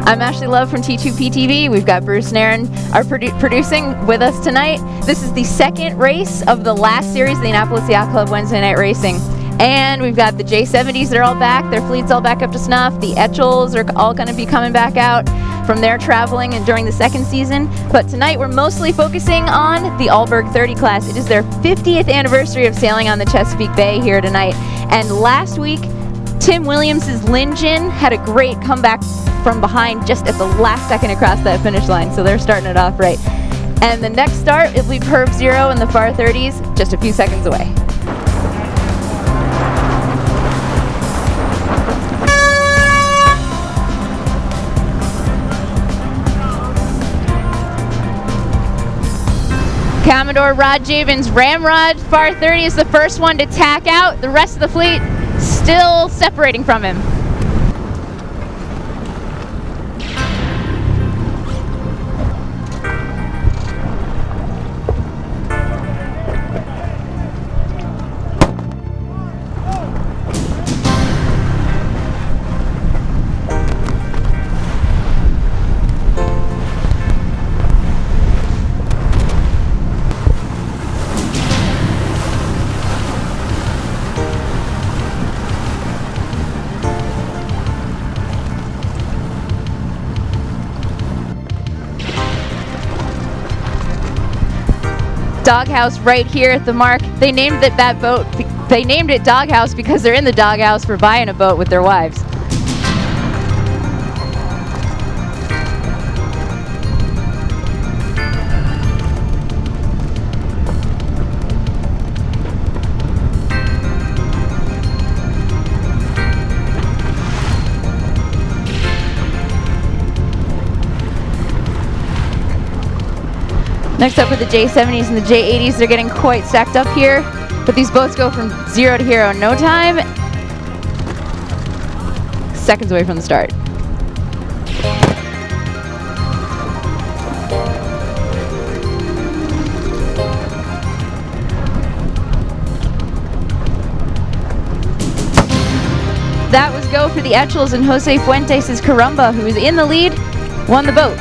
I'm Ashley Love from T2PTV. We've got Bruce Nairn producing with us tonight. This is the second race of the last series of the Annapolis Yacht Club Wednesday night racing. And we've got the J70s, they're all back, their fleet's all back up to snuff. The Etchels are all going to be coming back out from their traveling and during the second season. But tonight we're mostly focusing on the Alberg 30 class. It is their 50th anniversary of sailing on the Chesapeake Bay here tonight. And last week, Tim Williams' Lingen had a great comeback from behind just at the last second across that finish line, so they're starting it off right. And the next start, it'll be Perv Zero in the far 30s, just a few seconds away. Commodore Rod Jabin's Ramrod Far 30 is the first one to tack out. The rest of the fleet still separating from him. Doghouse right here at the mark. They named it that boat. They named it Doghouse because they're in the doghouse for buying a boat with their wives. Next up with the J70s and the J80s, they're getting quite stacked up here, but these boats go from 0 to hero in no time. Seconds away from the start. That was go for the Etchels, and Jose Fuentes' Carumba, who is in the lead, won the boat.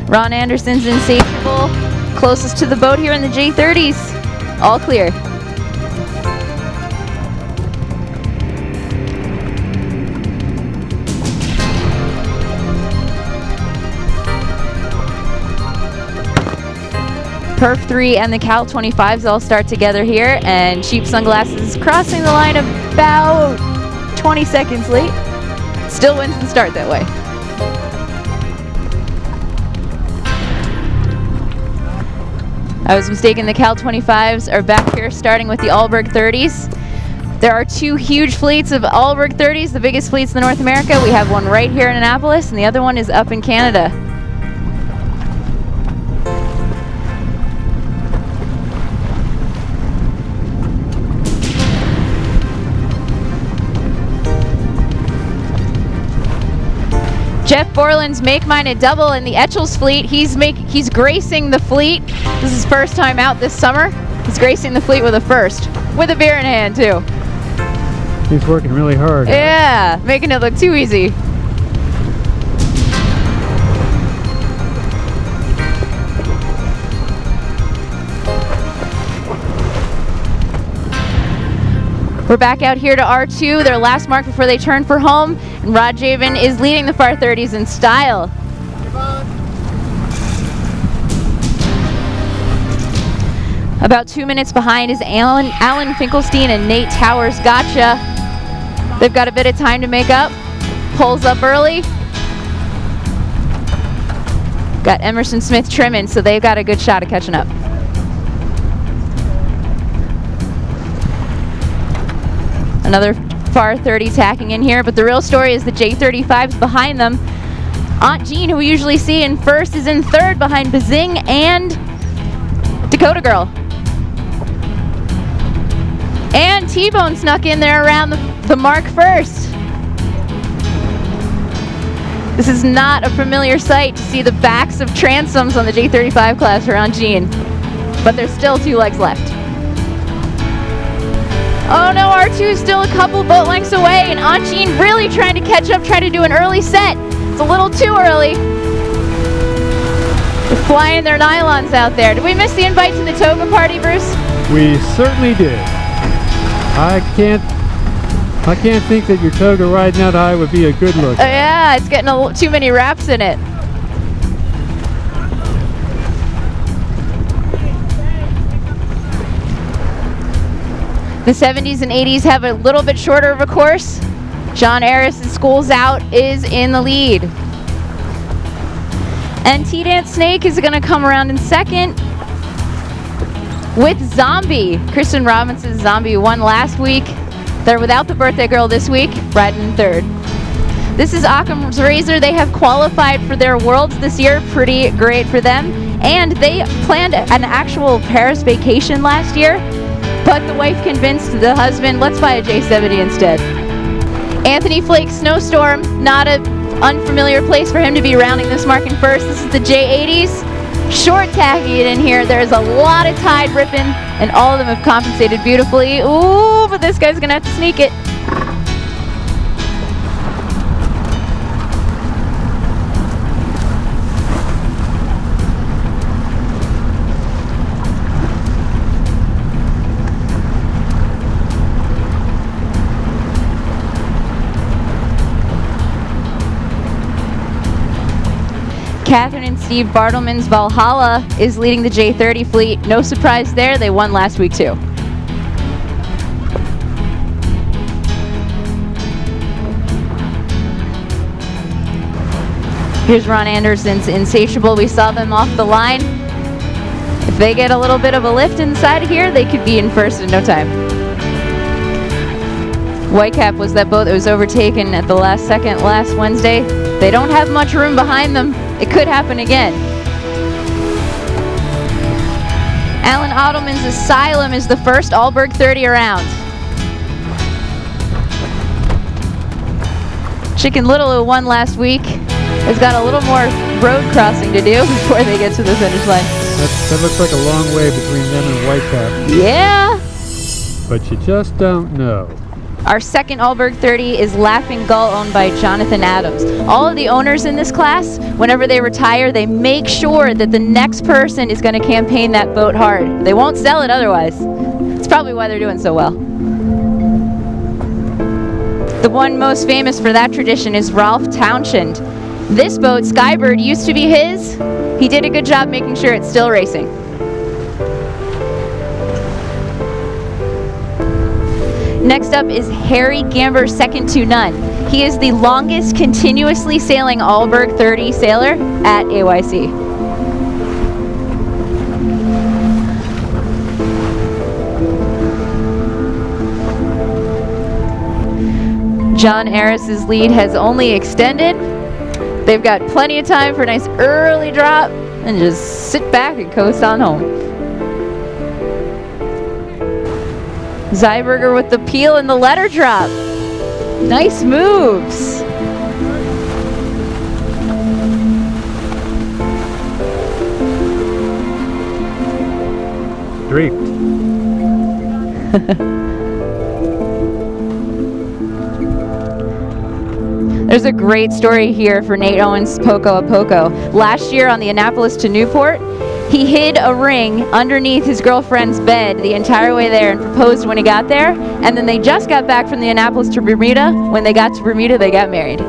Ron Anderson's Insatiable, closest to the boat here in the J30s. All clear. Perf 3 and the Cal 25s all start together here, and Cheap Sunglasses crossing the line about 20 seconds late. Still wins the start that way. I was mistaken, the Cal 25s are back here starting with the Alberg 30s. There are two huge fleets of Alberg 30s, the biggest fleets in North America. We have one right here in Annapolis, and the other one is up in Canada. Jeff Borland's Make Mine a Double in the Etchels fleet. He's gracing the fleet. This is his first time out this summer. He's gracing the fleet with a first, with a beer in hand too. He's working really hard. Yeah, making it look too easy. We're back out here to R2, their last mark before they turn for home, and Rod Jabin is leading the far 30s in style. About 2 minutes behind is Alan Finkelstein and Nate Towers. Gotcha. They've got a bit of time to make up. Pulls up early. Got Emerson Smith trimming, so they've got a good shot at catching up. Another far 30 tacking in here, but the real story is the J35s behind them. Aunt Jean, who we usually see in first, is in third behind Bazing and Dakota Girl. And T-Bone snuck in there around the mark first. This is not a familiar sight to see the backs of transoms on the J35 class around Jean, but there's still 2 legs left. Oh no, R2 is still a couple boat lengths away, and Anjin really trying to catch up, trying to do an early set. It's a little too early. They're flying their nylons out there. Did we miss the invite to the toga party, Bruce? We certainly did. I can't think that your toga riding out high would be a good look. Yeah, it's getting too many wraps in it. The 70s and 80s have a little bit shorter of a course. John Harris' Schools Out is in the lead. And T-Dance Snake is going to come around in second with Zombie. Kristen Robinson's Zombie won last week. They're without the birthday girl this week, riding in third. This is Occam's Razor. They have qualified for their Worlds this year. Pretty great for them. And they planned an actual Paris vacation last year, but the wife convinced the husband, let's buy a J70 instead. Anthony Flake Snowstorm, not an unfamiliar place for him to be rounding this mark in first. This is the J80s. Short tacking it in here. There's a lot of tide ripping, and all of them have compensated beautifully. Ooh, but this guy's gonna have to sneak it. Catherine and Steve Bartleman's Valhalla is leading the J30 fleet. No surprise there, they won last week too. Here's Ron Anderson's Insatiable. We saw them off the line. If they get a little bit of a lift inside of here, they could be in first in no time. Whitecap was that boat that was overtaken at the last second last Wednesday. They don't have much room behind them. It could happen again. Alan Ottoman's Asylum is the first Alberg 30 around. Chicken Little, who won last week, has got a little more road crossing to do before they get to the finish line. That looks like a long way between them and Whitecap. Yeah. But you just don't know. Our second Alberg 30 is Laughing Gull, owned by Jonathan Adams. All of the owners in this class, whenever they retire, they make sure that the next person is going to campaign that boat hard. They won't sell it otherwise. It's probably why they're doing so well. The one most famous for that tradition is Ralph Townshend. This boat, Skybird, used to be his. He did a good job making sure it's still racing. Next up is Harry Gamber, second to none. He is the longest continuously sailing Alberg 30 sailor at AYC. John Harris's lead has only extended. They've got plenty of time for a nice early drop and just sit back and coast on home. Zyberger with the peel and the letter drop. Nice moves. Draped. There's a great story here for Nate Owens' Poco a Poco. Last year on the Annapolis to Newport, he hid a ring underneath his girlfriend's bed the entire way there and proposed when he got there. And then they just got back from the Annapolis to Bermuda. When they got to Bermuda, they got married.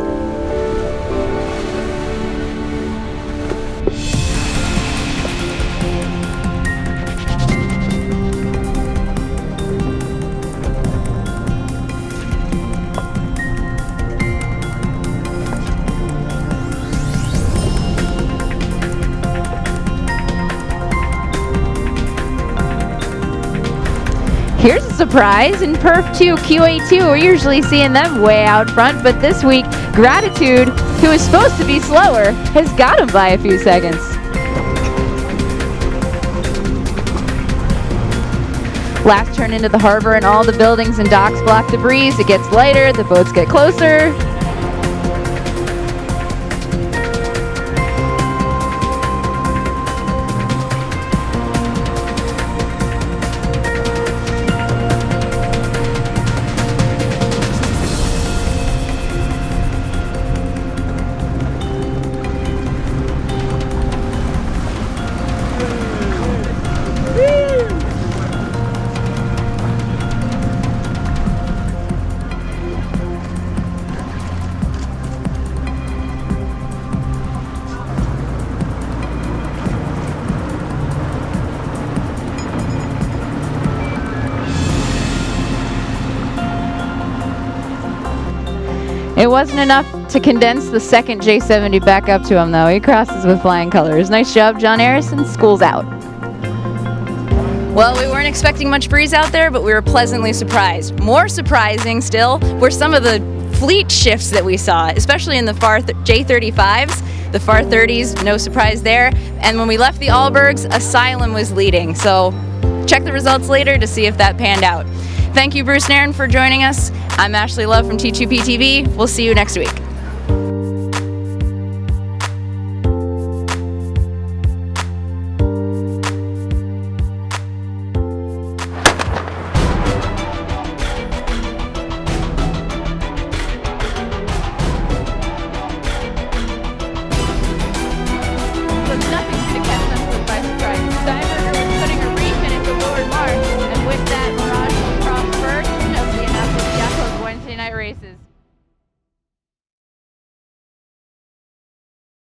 Here's a surprise in Perf 2 QA2. We're usually seeing them way out front, but this week, Gratitude, who is supposed to be slower, has got him by a few seconds. Last turn into the harbor and all the buildings and docks block the breeze. It gets lighter, the boats get closer. It wasn't enough to condense the second J70 back up to him, though. He crosses with flying colors. Nice job, John Harrison. School's out. Well, we weren't expecting much breeze out there, but we were pleasantly surprised. More surprising still were some of the fleet shifts that we saw, especially in the far J35s, the far 30s, no surprise there. And when we left the Albergs, Asylum was leading. So check the results later to see if that panned out. Thank you, Bruce Nairn, for joining us. I'm Ashley Love from T2P TV. We'll see you next week. Races.